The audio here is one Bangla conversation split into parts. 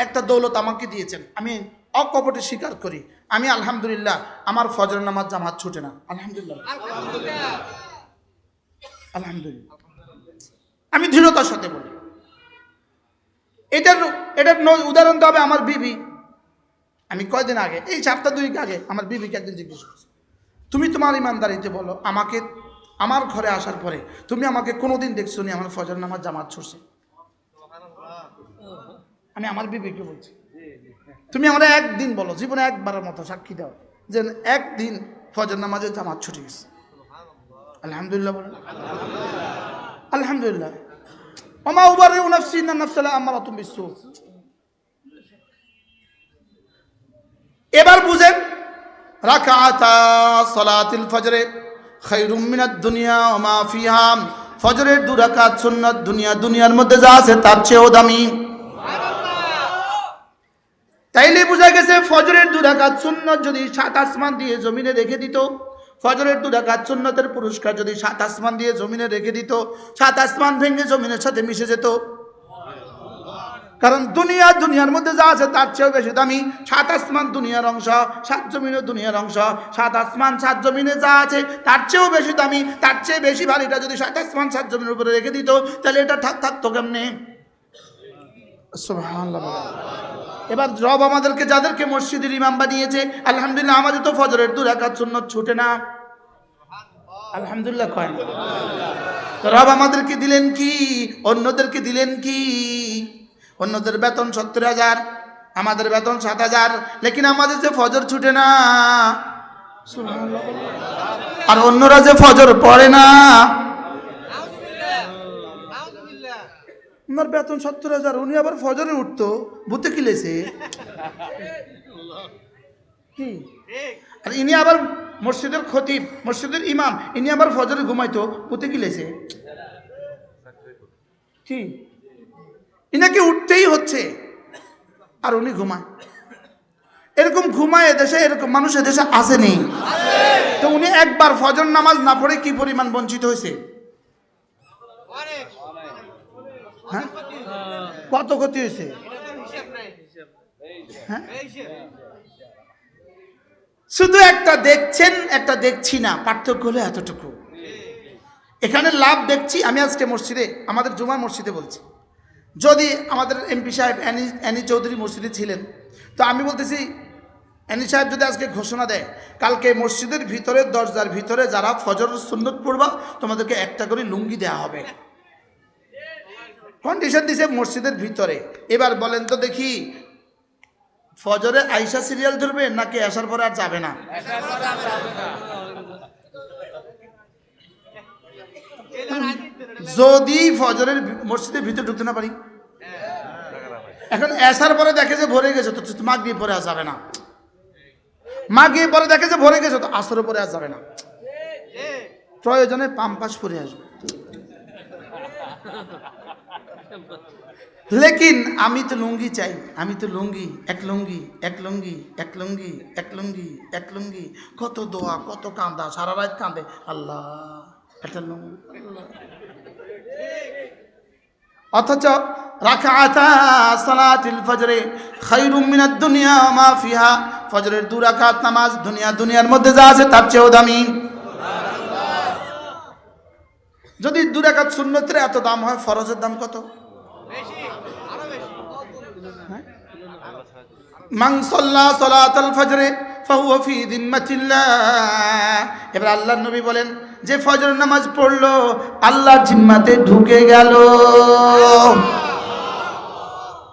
একটা দৌলত আমাকে দিয়েছেন, আমি অকপটে স্বীকার করি। আমি আলহামদুলিল্লাহ আমার ফজর নামাজ জামাত ছুটে না, আলহামদুলিল্লাহ আলহামদুলিল্লাহ, আমি দৃঢ়তার সাথে বলি। এটার উদাহরণ তো হবে আমার বিবি। আমি কয়দিন আগে, এই 4-2 উইক আগে আমার বিবিকে একদিন জিজ্ঞেস করছি, তুমি তোমার ইমানদারিতে বলো আমাকে, আমার ঘরে আসার পরে তুমি আমাকে কোনোদিন দেখছো নি আমার ফজর নামাজ জামাত ছুটছে? আমি আমার বিবিকে বলছি, তুমি আমরা একদিন বলো, জীবনে একবারের মতো সাক্ষী দাও যে একদিন ফজর নামাজে জামাত ছুটে গেছে। আলহামদুলিল্লাহ বলেন আলহামদুলিল্লাহ। ওমা উবারিউ নাফসি ইন্না নাফসা লাআমারাতুম বিসসু। এবার বুঝেন, রাকাতা সালাতুল ফজরে খায়রুম মিনাদ দুনিয়া ওয়া মা ফিহা, ফজরের 2 রাকাত সুন্নাত, দুনিয়ার মধ্যে যা আছে তার চেয়েও দামি। তাইলে বোঝা গেছে ফজরের 2 রাকাত সুন্নাত যদি 7 আসমান দিয়ে জমিনে রেখে দিত, ফজরের 2 রাকাত সুন্নাতের পুরস্কার যদি 7 আসমান দিয়ে জমিনে রেখে দিত, 7 আসমান ভেঙে জমিনের সাথে মিশে যেত। কারণ দুনিয়ার মধ্যে যা আছে তার চেয়েও বেশি দামি। 7 আসমান দুনিয়ার অংশ, 7 জমিনও দুনিয়ার অংশ। 7 আসমান 7 জমিনে যা আছে তার চেয়েও বেশি দামি, তার চেয়ে বেশি ভারী। এটা যদি 7 আসমান 7 জমিনের উপরে রেখে দিত, তাহলে এটা থাকতো কেমনে? সুবহানাল্লাহ। এবার রব আমাদেরকে, যাদেরকে মসজিদের ইমাম বানিয়েছে, আলহামদুলিল্লাহ আমাদের তো ফজরের 2 রাকাত সুন্নাত ছুটে না, আলহামদুলিল্লাহ কয় না। রব আমাদেরকে দিলেন কি? অন্যদেরকে দিলেন কি? অন্যদের বেতন 70,000, আমাদের বেতন 7,000, লেকিন আমাদের যে ফজর ছুটে না। আর অন্যরা যে ফজর পড়ে না, ওনার বেতন 70,000, উনি আবার ফজরে উঠতো, ভূতে কিলেছে কি? আর ইনি আবার মসজিদের খতিব, মসজিদের ইমাম, ইনি আবার ফজরে ঘুমাইতো, ভূতে কিলেছে কি? ইনাকে উঠতেই হচ্ছে আর উনি ঘুমায়। এরকম ঘুমায় এদেশে, এরকম মানুষ এদেশে আসেনি। তো উনি একবার ফজর নামাজ না পড়ে কি পরিমাণ বঞ্চিত হয়েছে? হ্যাঁ, কত ক্ষতি হয়েছে? হ্যাঁ, শুধু একটা দেখছেন, একটা দেখছি না, পার্থক্য হলো এতটুকু। এখানে লাভ দেখছি। আমি আজকে মসজিদে, আমাদের জুমার মসজিদে বলছি, যদি আমাদের এমপি সাহেব অ্যানি চৌধুরী মসজিদে ছিলেন, তো আমি বলতেছি অ্যানি সাহেব যদি আজকে ঘোষণা দেয় কালকে মসজিদের ভিতরে দরজার ভিতরে যারা ফজর সুন্নত পড়বা তোমাদেরকে একটা করে লুঙ্গি দেওয়া হবে, কন্ডিশন দিছে মসজিদের ভিতরে। এবার বলেন তো দেখি, ফজরে আইসা সিরিয়াল ধরবে নাকি আসার পরে আর যাবে না? যদি ফজরের মসজিদের ভিতরে ঢুকতে না পারি, এখন আসার পরে দেখে যে ভরে গেছে, তো মাগরিব পরে আর যাবে না। মাগরিব পরে দেখে যে ভরে গেছে, তো আসরের পরে আর যাবে না। প্রয়োজনে পাম্পাস পরে আসবে। লেকিন আমি তো লুঙ্গি চাই, আমি তো লুঙ্গি, এক লুঙ্গি, এক লুঙ্গি, এক লুঙ্গি, এক লুঙ্গি, এক লুঙ্গি। কত দোয়া, কত কাঁদা, সারা রাত কাঁদে, আল্লাহ একটা লুঙ্গি। অথচ রাকাতা সালাতুল ফজরে খায়রুম মিনাদ দুনিয়া ওয়া মা ফিহা, ফজরের 2 রাকাত নামাজ দুনিয়ার মধ্যে যা আছে তার চেয়েও দামি। যদি 2 রাকাত সুন্নতের এত দাম হয়, ফরজের দাম কত? মান সাল্লা সালাতাল ফজরে ফাহুয়া ফি যিম্মাতিল্লাহ। এবার আল্লাহর নবী বলেন, যে ফজর নামাজ পড়লো আল্লাহর জিম্মাতে ঢুকে গেল।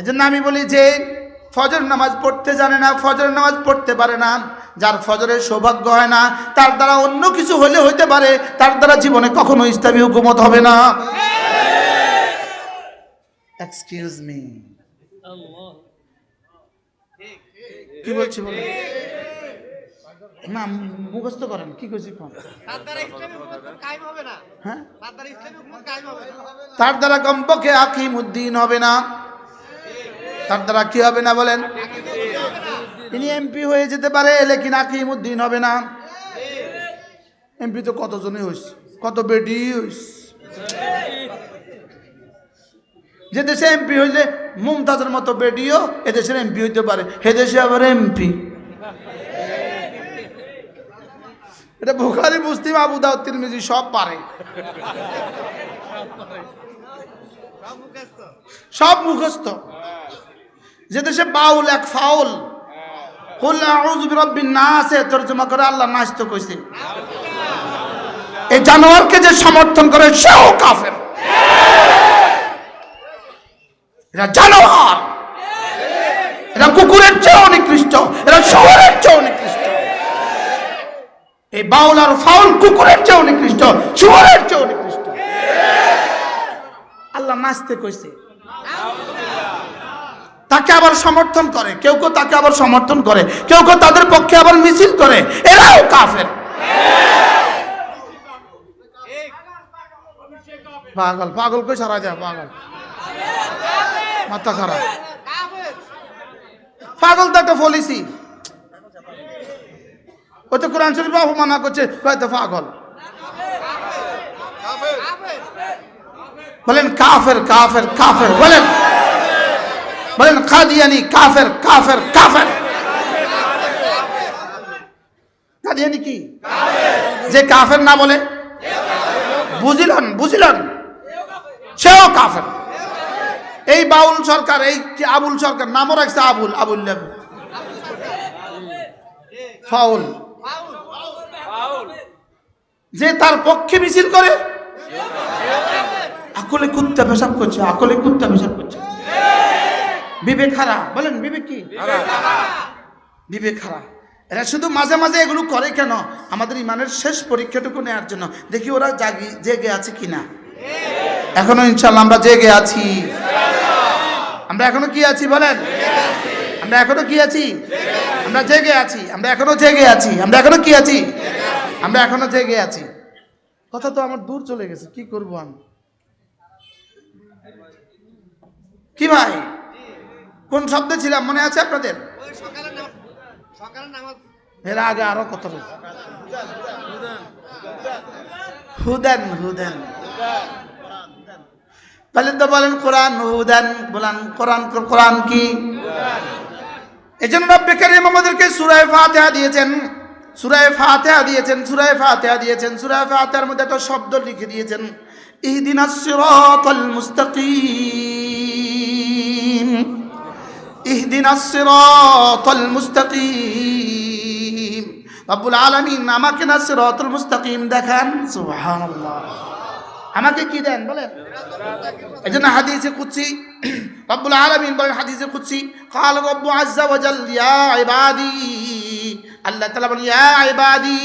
এজন্য আমি বলি, যে ফজর নামাজ পড়তে জানে না, ফজর নামাজ পড়তে পারে না, যার ফজরের সৌভাগ্য হয় না, তার দ্বারা অন্য কিছু হলে হইতে পারে, তার দ্বারা জীবনে কখনো ইসলামী হুকুমত হবে না। এক্সকিউজ মি, কি বলছি বলেন না, মুখস্থ করেন কি কইছি কোন? হ্যাঁ, তার দ্বারা কমপক্ষে আকিমউদ্দিন হবে না। তার দ্বারা কি হবে না বলেন? তিনি এমপি হয়ে যেতে পারে, লেকিন আকিমউদ্দিন হবে না। এমপি তো কতজনই হইছে, কত বেটি হইছে। যে দেশে এমপি হইলে মুমতাজের মতো বেডিও এদেশের এমপি হইতে পারে, হে দেশে আবার এমপি। এটা বুখারী, মুসলিম, আবু দাউদ, তিরমিজি সব পারে, সব মুখস্থ। যে দেশে বাউল এক ফাউল, কুল আউযু বিরাব্বিন নাস তরজমা করে আল্লাহ নাস তো কইছে। এই জানোয়ারকে যে সমর্থন করে সেও কাফের। এরা জানোয়ার, এরা কুকুরের চেয়ে নিকৃষ্ট, এরা শুয়োরের চেয়ে নিকৃষ্ট। এই বাউল আর ফাউল কুকুরের চেয়ে নিকৃষ্ট, শুয়োরের চেয়ে নিকৃষ্ট। আল্লাহ নাচতে কইছে, তাকে আবার সমর্থন করে, কেউ কেউ তাকে আবার সমর্থন করে, কেউ কেউ তাদের পক্ষে আবার মিছিল করে, এরাও কাফের। পাগল, পাগল কই সারা যায়, পাগল মাথা খারাপ। পাগল তো একটা পলিসি, ও তো কোরআন শরীফ অপমানা করছে, হয়তো পাগল। বলেন কাফের, কাফের, কাফের, বলেন, বলেন কাদিয়ানি কাফের, কাফের, কাফের। কাদিয়ানি কি? যে কাফের না বলে, বুঝিলেন, বুঝিলেন, সেও কাফের। এই বাউল সরকার, এই আবুল সরকার, নামও রাখছে আবুল, আবুল ফাউল, যে তার পক্ষে মিছিল করে, আকলে কুত্তা পেশাব করছে, আকলে কুত্তা পেশাব করছে। বিবেক হারা, বলেন বিবেক কি? বিবেক হারা। এরা শুধু মাঝে মাঝে এগুলো করে কেন? আমাদের ইমানের শেষ পরীক্ষাটুকু নেওয়ার জন্য, দেখি ওরা জেগে আছে কিনা। এখনো ইনশাল্লাহ আমরা জেগে আছি। আমরা এখনো কি আছি বলেন? আমরা এখনো কি আছি? আমরা জেগে আছি। আমরা এখনো জেগে আছি। আমরা এখনো কি আছি? আমরা এখনো জেগে আছি। কথা তো আমার দূর চলে গেছে, কি করব আমি? কি ভাই, কোন শব্দে ছিলাম মনে আছে আপনাদের? এর আগে আরো কত হুদান, হুদান বলেন তো, বলেন কোরআন হুদান, বলেন কোরআন, কোরআন কি? এই জন্য রব্বে কারীম আমাদেরকে সূরা ফাতিহা দিয়েছেন, সূরা ফাতিহা দিয়েছেন, সূরা ফাতিহা দিয়েছেন। সূরা ফাতিহার মধ্যে একটা শব্দ লিখে দিয়েছেন, ইহদিনাস সিরাতাল মুস্তাকিম, ইহদিনাস সিরাতাল মুস্তাকিম। রব্বুল আলামিন আমাকে না সিরাতাল মুস্তাকিম দেখান। সুবহানাল্লাহ। আমাকে কি দেন বলেন? এজন্য হাদিসে কুদসি রব্বুল আলামিন বলেন, হাদিসে কুদসি, ক্বাল রব্বু আযজা ওয়া জাল ইয়া ইবাদি, আল্লাহ তাআলা বলেন, ইয়া ইবাদি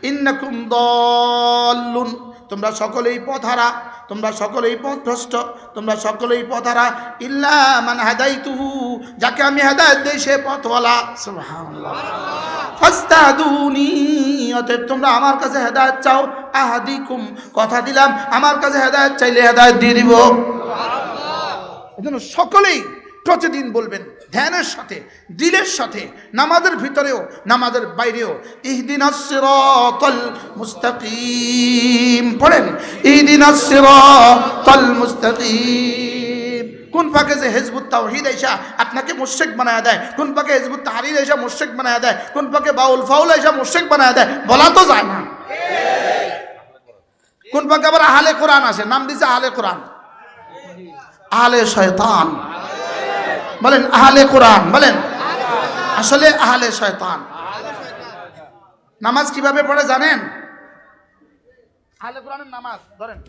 ইন্নাকুম দাল্লুন, তোমরা সকলেই পথহারা, তোমরা সকলেই পথভ্রষ্ট, তোমরা সকলেই পথহারা, ইল্লা মান হাদাইতুহু, যাকে আমি হেদায়েত দেই সে পথওয়ালা। সুবহানাল্লাহ। ফাস্তাদুনি, অতএব তোমরা আমার কাছে হেদায়েত চাও। আহাদিকুম, কথা দিলাম আমার কাছে হেদায়েত চাইলে হেদায়েত দিয়ে দিব। এজন্য সকলেই প্রতিদিন বলবেন ধ্যানের সাথে, দিলের সাথে, নামাজের ভিতরেও নামাজের বাইরেও, ইহদিনাস সিরাতাল মুস্তাকিম পড়েন, ইহদিনাস সিরাতাল মুস্তাকিম। কোন ফাঁকে যে হিজবুত তাওহীদ আইসা আপনাকে মুশরিক বানায় দেয়, কোন ফাঁকে হিজবুত তাহরীর আইসা মুশরিক বানায় দেয়, কোন ফাঁকে বাউল ফাউল আইসা মুশরিক বানায় দেয়, বলা তো যায় না। কোন ফাঁকে আবার আহলে কোরআন আসে, নাম দিছে আহলে কোরআন, আহলে শয়তান। বলেন আহলে কোরআন, বলেন আসলে আহলে শয়তান। নামাজ কিভাবে পড়ে জানেন? আহলে কোরআনের নামাজ ধরেন,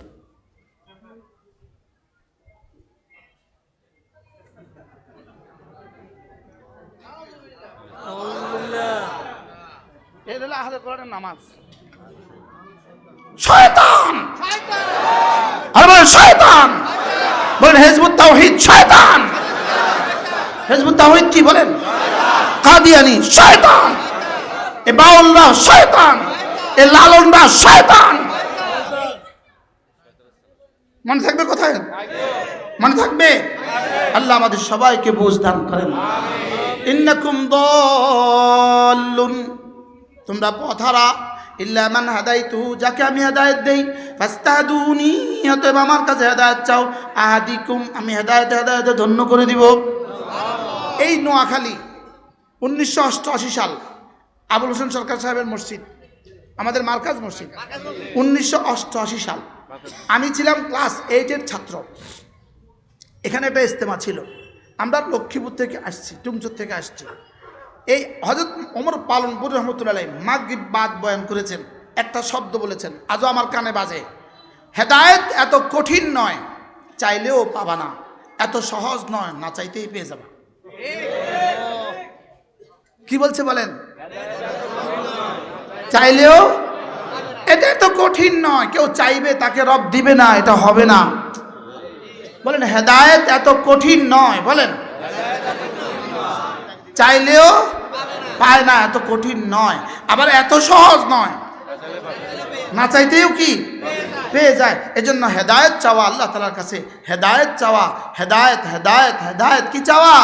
এই হলো আহলে কোরআনের নামাজ। শয়তান, আর বলেন শয়তান, বলেন হিজবুত তাওহীদ শয়তান। হিজবুত তাওহীদ কি বলেন? কাদিয়ানি শয়তান, এ বাউলরা শয়তান, এ লালনরা শয়তান। মনে থাকবে কোথায়? মনে থাকবে? আল্লাহ আমাদের সবাইকে বুঝ দান করেন। ইন্নাকুম দাল্লুন, তোমরা পথহারা, ইল্লা মান হাদাইতুহু, যাকে আমি হেদায়েত দেই, ফাস্তাহদুনি, অতএব আমার কাছে হেদায়েত চাও, আহাদিকুম, আমি হেদায়েতে ধন্য করে দিব। এই নোয়াখালী 1988 সাল, আবুল হোসেন সরকার সাহেবের মসজিদ, আমাদের মার্কাজ মসজিদ, 1988 সাল। আমি ছিলাম ক্লাস 8-এর ছাত্র। এখানে একটা ইজতেমা ছিল। আমরা লক্ষ্মীপুর থেকে আসছি, টুমচুর থেকে আসছি। এই হযরত ওমর পালনপুর রহমতুল্লাহ আলাইহি মাগরিব বাদ বয়ান করেছেন, একটা শব্দ বলেছেন, আজও আমার কানে বাজে, হেদায়েত এত কঠিন নয়, চাইলেও পাবা না, এত সহজ নয়, না চাইতেই পেয়ে যাবা। কি বলছে বলেন? চাইলেও, এটা এত কঠিন নয়, কেউ চাইবে তাকে রব দিবে না, এটা হবে না। বলেন হেদায়েত এত কঠিন নয়, বলেন চাইলেও পায় না, এত কঠিন নয়, আবার এত সহজ নয়, না চাইতেও কি পেয়ে যায়। এজন্য হেদায়েত চাওয়া আল্লাহ তাআলার কাছে, হেদায়েত চাওয়া, হেদায়েত হেদায়েত হেদায়েত কি চাওয়া?